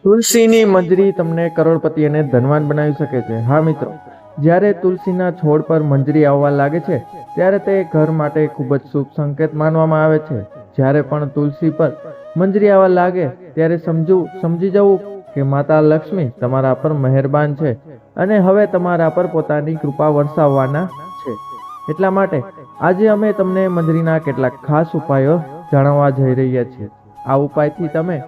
તુલસીની મંજરી તમને કરોડપતિ અને ધનવાન બનાવી શકે છે। હા મિત્રો, જ્યારે તુલસીના છોડ પર મંજરી આવવા લાગે છે ત્યારે તે ઘર માટે ખૂબ જ શુભ સંકેત માનવામાં આવે છે। જ્યારે પણ તુલસી પર મંજરી આવવા લાગે ત્યારે સમજી જવું કે માતા લક્ષ્મી તમારા પર મહેરબાન છે અને હવે તમારા પર પોતાની કૃપા વરસાવવાના છે। એટલા માટે આજે અમે તમને મંજરીના કેટલાક ખાસ ઉપાયો જણાવવા જઈ રહ્યા છીએ। આ ઉપાયથી તમે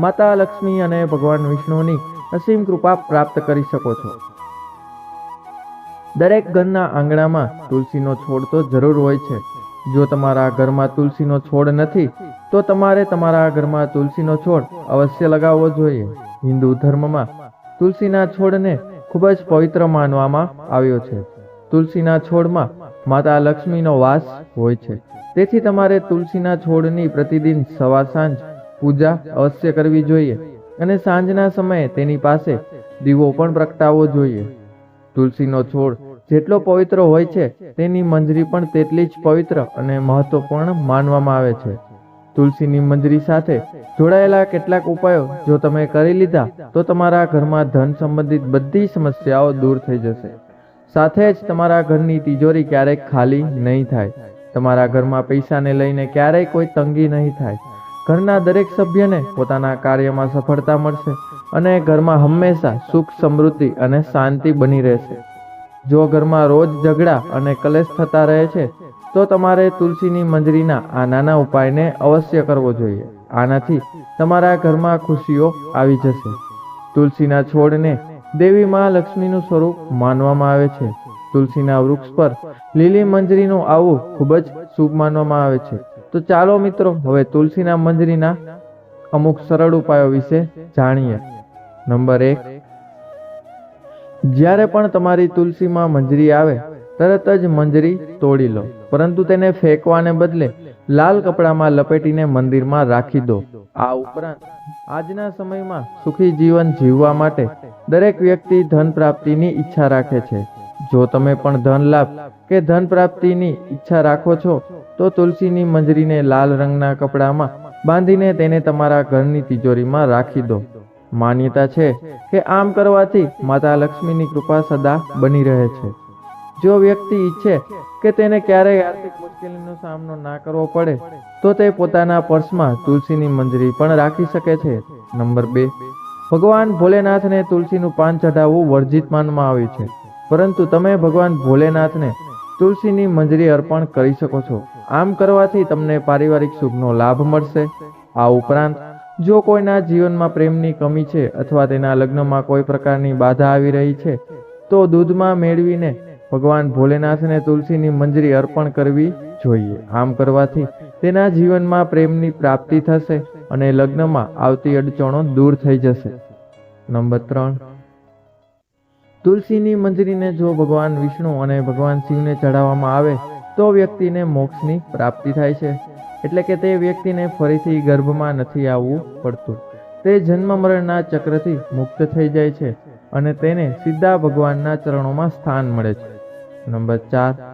માતા લક્ષ્મી અને ભગવાન વિષ્ણુની અસીમ કૃપા પ્રાપ્ત કરી શકો છો। દરેક ઘરના આંગણામાં તુલસીનો છોડ તો જરૂર હોય છે। જો તમારા ઘરમાં તુલસીનો છોડ નથી તો તમારે તમારા ઘરમાં તુલસીનો છોડ અવશ્ય લગાવવો જોઈએ। હિન્દુ ધર્મમાં તુલસીના છોડને ખૂબ જ પવિત્ર માનવામાં આવ્યો છે। તુલસીના છોડમાં માતા લક્ષ્મીનો વાસ હોય છે, તેથી તમારે તુલસીના છોડની પ્રતિદિન સવાર સાંજ પૂજા અવશ્ય કરવી જોઈએ અને સાંજના સમયે તેની પાસે દીવો પણ પ્રગટાવવો જોઈએ। તુલસીનો છોડ જેટલો પવિત્ર હોય છે તેની મંજરી પણ તેટલી જ પવિત્ર અને મહત્વપૂર્ણ માનવામાં આવે છે। તુલસીની મંજરી સાથે જોડાયેલા કેટલાક ઉપાયો જો તમે કરી લીધા તો તમારા ઘરમાં ધન સંબંધિત બધી સમસ્યાઓ દૂર થઈ જશે। સાથે જ તમારા ઘરની તિજોરી ક્યારેય ખાલી નહીં થાય। તમારા ઘરમાં પૈસાને લઈને ક્યારેય કોઈ તંગી નહીં થાય। ઘરના દરેક સભ્યને પોતાના કાર્યમાં સફળતા મળશે અને ઘરમાં હંમેશા સુખ, સમૃદ્ધિ અને શાંતિ બની રહેશે। જો ઘરમાં રોજ ઝઘડા અને કલેશ થતા રહે છે તો તમારે તુલસીની મંજરીના આ નાના ઉપાયને અવશ્ય કરવો જોઈએ। આનાથી તમારા ઘરમાં ખુશીઓ આવી જશે। તુલસીના છોડને દેવી મા લક્ષ્મીનું સ્વરૂપ માનવામાં આવે છે। તુલસીના વૃક્ષ પર લીલી મંજરીનું આવવું ખૂબ જ શુભ માનવામાં આવે છે। તો ચાલો મિત્રો, હવે તુલસીના મંજરીના અમુક સરળ ઉપાયો વિશે જાણીએ। નંબર 1, જ્યારે પણ તમારી તુલસીમાં મંજરી આવે તરત જ મંજરી તોડી લો, પરંતુ તેને ફેંકવાને બદલે લાલ કપડામાં લપેટીને મંદિરમાં રાખી દો। આ ઉપરાંત આજના સમયમાં સુખી જીવન જીવવા માટે દરેક વ્યક્તિ ધન પ્રાપ્તિની ઈચ્છા રાખે છે। જો તમે પણ ધન લાભ કે ધન પ્રાપ્તિની ઈચ્છા રાખો છો તો તુલસીની મંજરીને લાલ રંગના કપડામાં બાંધીને તેને તમારા ઘરની તિજોરીમાં રાખી દો। માન્યતા છે કે આમ કરવાથી માતા લક્ષ્મીની કૃપા સદા બની રહે છે। જો વ્યક્તિ ઈચ્છે કે તેને ક્યારેય આર્થિક મુશ્કેલીનો સામનો ના કરવો પડે તો તે પોતાના પર્સમાં તુલસીની મંજરી પણ રાખી શકે છે। નંબર 2, ભગવાન ભોલેનાથને તુલસીનું પાન ચઢાવવું વર્જિત માનવામાં આવ્યું છે, પરંતુ તમે ભગવાન ભોલેનાથને તુલસીની મંજરી અર્પણ કરી શકો છો। આમ કરવાથી તમને પારિવારિક સુખનો લાભ મળશે। આ ઉપરાંત જો કોઈના જીવનમાં પ્રેમની કમી છે અથવા તેના લગ્નમાં કોઈ પ્રકારની બાધા આવી રહી છે તો દૂધમાં મેળવીને ભગવાન ભોલેનાથને તુલસીની મંજરી અર્પણ કરવી જોઈએ। આમ કરવાથી તેના જીવનમાં પ્રેમની પ્રાપ્તિ થશે અને લગ્નમાં આવતી અડચણો દૂર થઈ જશે। નંબર 3, તુલસીની મંજરીને જો ભગવાન વિષ્ણુ અને ભગવાન શિવને ચઢાવવામાં આવે તો વ્યક્તિને મોક્ષની પ્રાપ્તિ થાય છે। એટલે કે તે વ્યક્તિને ફરીથી ગર્ભમાં નથી આવવું પડતું। તે જન્મ મરણના ચક્રથી મુક્ત થઈ જાય છે અને તેને સીધા ભગવાનના ચરણોમાં સ્થાન મળે છે। નંબર 4,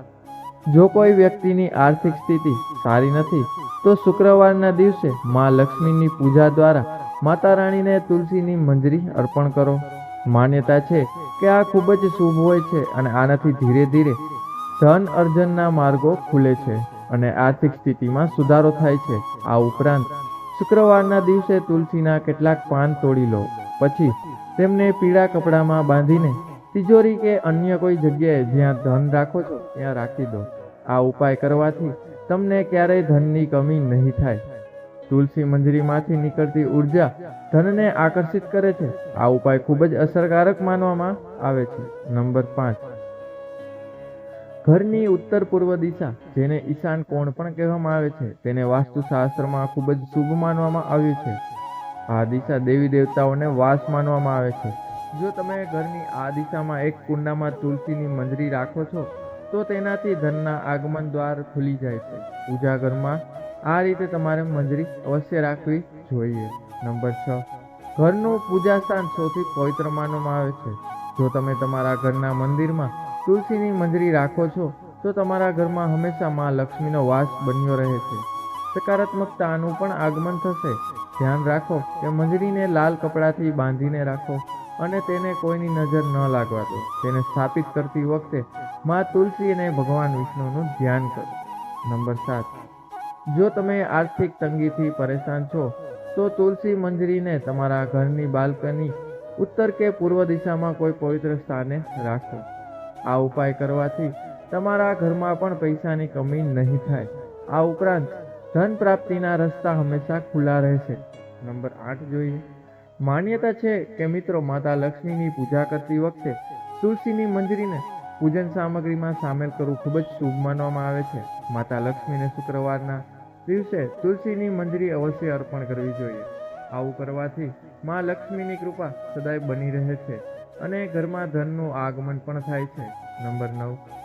જો કોઈ વ્યક્તિની આર્થિક સ્થિતિ સારી નથી તો શુક્રવારના દિવસે મા લક્ષ્મીની પૂજા દ્વારા માતા રાણીને તુલસીની મંજરી અર્પણ કરો। માન્યતા છે કે આ ખૂબ જ શુભ હોય છે અને આનાથી ધીરે ધીરે ધન અર્જનના માર્ગો ખુલે છે અને આર્થિક સ્થિતિમાં સુધારો થાય છે। આ ઉપરાંત શુક્રવારના દિવસે તુલસીના કેટલાક પાન તોડી લો, પછી તેમને પીળા કપડામાં બાંધીને તિજોરી કે અન્ય કોઈ જગ્યાએ જ્યાં ધન રાખો છો ત્યાં રાખી દો। આ ઉપાય કરવાથી તમને ક્યારેય ધનની કમી નહીં થાય। તુલસી મંજરીમાંથી નીકળતી ઉર્જા ધનને આકર્ષિત કરે છે। આ ઉપાય ખૂબ જ અસરકારક માનવામાં આવે છે। નંબર 5, ઘરની ઉત્તર પૂર્વ દિશા, જેને ઈશાન કોણ પણ કહેવામાં આવે છે, તેને વાસ્તુશાસ્ત્રમાં ખૂબ જ શુભ માનવામાં આવ્યું છે। આ દિશા દેવી દેવતાઓને વાસ માનવામાં આવે છે। જો તમે ઘરની આ દિશામાં એક કુંડામાં તુલસીની મંજરી રાખો છો તો તેનાથી ધનના આગમન દ્વાર ખુલી જાય છે। પૂજા ઘરમાં આ રીતે તમારે મંજરી અવશ્ય રાખવી જોઈએ। નંબર 6, ઘરનું પૂજા સ્થાન સૌથી પવિત્ર માનવામાં આવે છે। જો તમે તમારા ઘરના મંદિરમાં તુલસીની મંજરી રાખો છો તો તમારા ઘરમાં હંમેશા મા લક્ષ્મીનો વાસ બન્યો રહે છે। સકારાત્મકતાનું પણ આગમન થશે ધ્યાન રાખો કે મંજરીને લાલ કપડાથી બાંધીને રાખો અને તેને કોઈની નજર ન લાગવા દો. તેને સ્થાપિત કરતી વખતે માં તુલસી અને ભગવાન વિષ્ણુનું ધ્યાન કરો. નંબર 7. જો તમે આર્થિક તંગીથી પરેશાન છો તો તુલસી મંજરીને તમારા ઘરની બાલ્કની, ઉત્તર કે પૂર્વ દિશામાં કોઈ પવિત્ર સ્થાને રાખો. આ ઉપાય કરવાથી તમારા ઘરમાં પણ પૈસાની કમી નહીં થાય. આ ઉપરાંત ધન પ્રાપ્તિના રસ્તા હંમેશા ખુલ્લા રહેશે. નંબર 8 જોઈએ. માન્યતા છે કે મિત્રો, માતા લક્ષ્મીની પૂજા કરતી વખતે તુલસીની મંજરીને પૂજન સામગ્રીમાં સામેલ કરવું ખૂબ જ શુભ માનવામાં આવે છે. માતા લક્ષ્મીને શુક્રવારના દિવસે તુલસીની મંજરી અવશ્ય અર્પણ કરવી જોઈએ. આવું કરવાથી માં લક્ષ્મીની કૃપા સદાય બની રહે છે અને ઘરમાં ધનનું આગમન પણ થાય છે. નંબર 9.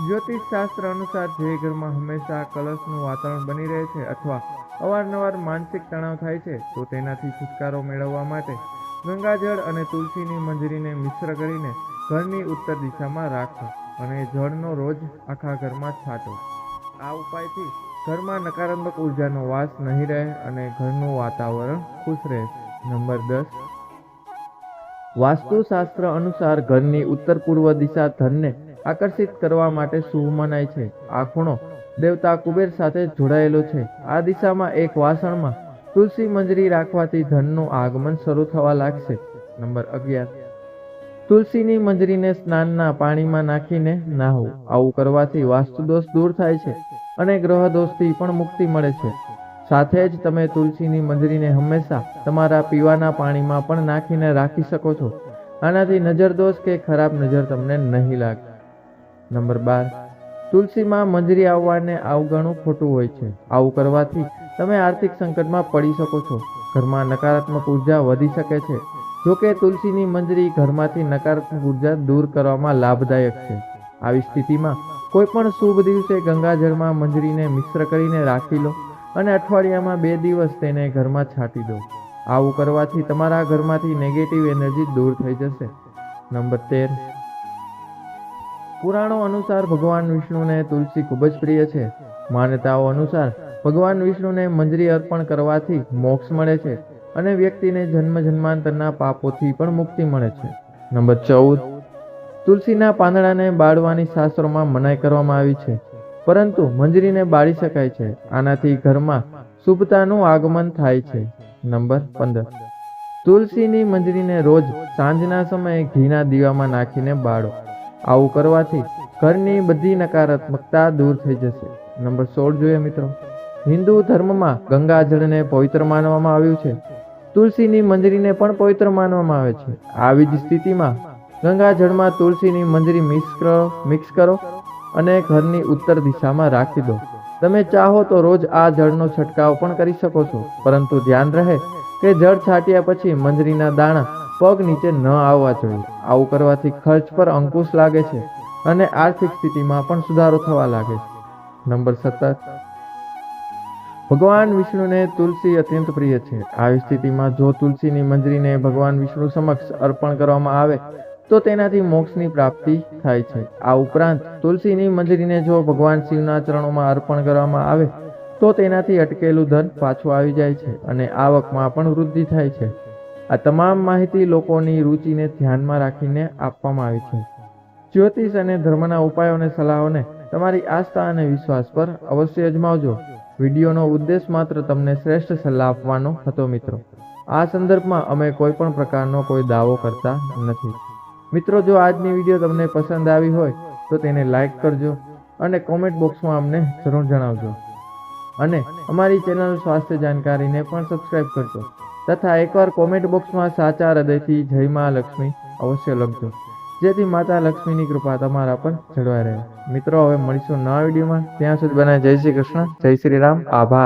જ્યોતિષ શાસ્ત્ર અનુસાર જે ઘરમાં હંમેશા કલશનું વાતાવરણ બની રહે છે અથવા અવારનવાર માનસિક તણાવ થાય છે તો તેનાથી છુટકારો મેળવવા માટે ગંગાજળ અને તુલસીની મંજરીને મિશ્ર કરીને ઘરની ઉત્તર દિશામાં રાખો અને જળનો રોજ આખા ઘરમાં છાંટો. આ ઉપાયથી ઘરમાં નકારાત્મક ઉર્જાનો વાસ નહીં રહે અને ઘરનું વાતાવરણ ખુશ રહે. નંબર 10. વાસ્તુશાસ્ત્ર અનુસાર ઘરની ઉત્તર પૂર્વ દિશા ધનને આકર્ષિત કરવા માટે શુભ મનાય છે. આ ખૂણો દેવતા કુબેર સાથે જોડાયેલો છે. આ દિશામાં એક વાસણમાં તુલસી મંજરી રાખવાથી ધનનું આગમન શરૂ થવા લાગશે. નંબર 11. તુલસીની મંજરીને સ્નાનના પાણીમાં નાખીને નહાવું. આવું કરવાથી વાસ્તુદોષ દૂર થાય છે અને ગ્રહ દોષથી પણ મુક્તિ મળે છે. સાથે જ તમે તુલસીની મંજરીને હંમેશા તમારા પીવાના પાણીમાં પણ નાખીને રાખી શકો છો. આનાથી નજર દોષ કે ખરાબ નજર તમને નહીં લાગે. નંબર 12. તુલસીમાં મંજરી આવવાને અવગણવું ખોટું હોય છે. આવું કરવાથી તમે આર્થિક સંકટમાં પડી શકો છો. ઘરમાં નકારાત્મક ઉર્જા વધી શકે છે. જોકે તુલસીની મંજરી ઘરમાંથી નકારાત્મક ઉર્જા દૂર કરવામાં લાભદાયક છે. આવી સ્થિતિમાં કોઈ પણ શુભ દિવસે ગંગાજળમાં મંજરીને મિશ્ર કરીને રાખી લો અને અઠવાડિયામાં 2 દિવસ તેને ઘરમાં છાંટી દો. આવું કરવાથી તમારા ઘરમાંથી નેગેટિવ એનર્જી દૂર થઈ જશે. નંબર 13. પુરાણો અનુસાર ભગવાન વિષ્ણુને તુલસી ખૂબ જ પ્રિય છે. માન્યતાઓ અનુસાર ભગવાન વિષ્ણુને મંજરી અર્પણ કરવાથી મોક્ષ મળે છે અને વ્યક્તિને જન્મ જન્માંતરના પાપોથી પણ મુક્તિ મળે છે. નંબર 14. તુલસીના પાંદડાને બાળવાની શાસ્ત્રોમાં મનાઈ કરવામાં આવી છે, પરંતુ મંજરીને બાળી શકાય છે. આનાથી ઘરમાં શુભતાનું આગમન થાય છે. નંબર 15. તુલસીની મંજરીને રોજ સાંજના સમયે ઘીના દીવામાં નાખીને બાળો. આવું કરવાથી ઘરની બધી નકારાત્મકતા દૂર થઈ જશે. નંબર 16 જોઈએ મિત્રો. હિન્દુ ધર્મમાં ગંગાજળને પવિત્ર માનવામાં આવ્યું છે. તુલસીની મંજરીને પણ પવિત્ર માનવામાં આવે છે. આવી જ સ્થિતિમાં ગંગાજળમાં તુલસીની મંજરી મિક્સ કરો અને ઘરની ઉત્તર દિશામાં રાખી દો. તમે ચાહો તો રોજ આ જળનો છંટકાવ પણ કરી શકો છો, પરંતુ ધ્યાન રહે કે જળ છાંટ્યા પછી મંજરીના દાણા પગ નીચે ન આવવા જોઈએ. આવું કરવાથી ખર્ચ પર અંકુશ લાગે છે અને આર્થિક સ્થિતિમાં પણ સુધારો થવા લાગે છે. નંબર 17. ભગવાન વિષ્ણુને તુલસી અત્યંત પ્રિય છે. આવી સ્થિતિમાં જો તુલસીની મંજરીને ભગવાન વિષ્ણુ સમક્ષ અર્પણ કરવામાં આવે તો તેનાથી મોક્ષની પ્રાપ્તિ થાય છે. આ ઉપરાંત તુલસીની મંજરીને જો ભગવાન શિવના ચરણોમાં અર્પણ કરવામાં આવે તો તેનાથી અટકેલું ધન પાછું આવી જાય છે અને આવકમાં પણ વૃદ્ધિ થાય છે. આ તમામ માહિતી લોકોની રુચિને ધ્યાનમાં રાખીને આપવામાં આવી છે. જ્યોતિષ અને ધર્મના ઉપાયો અને સલાહોને તમારી આસ્થા અને વિશ્વાસ પર અવશ્ય અજમાવજો. વિડીયોનો ઉદ્દેશ માત્ર તમને શ્રેષ્ઠ સલાહ આપવાનો હતો મિત્રો. આ સંદર્ભમાં અમે કોઈ પણ પ્રકારનો કોઈ દાવો કરતા નથી. મિત્રો, જો આજની વિડીયો તમને પસંદ આવી હોય તો તેને લાઈક કરજો અને કોમેન્ટ બોક્સમાં અમને જરૂર જણાવજો અને અમારી ચેનલ સ્વાસ્થ્ય જાણકારીને પણ સબસ્ક્રાઇબ કરજો તથા એકવાર કોમેન્ટ બોક્સમાં સાચા હૃદયથી જય મા લક્ષ્મી અવશ્ય લખજો, જેથી માતા લક્ષ્મીની કૃપા તમારા પર જળવાઈ રહે. મિત્રો, હવે મળીશું નવા વિડીયોમાં. ત્યાં સુધી બનાવે જય શ્રી કૃષ્ણ, જય શ્રી રામ. આભાર.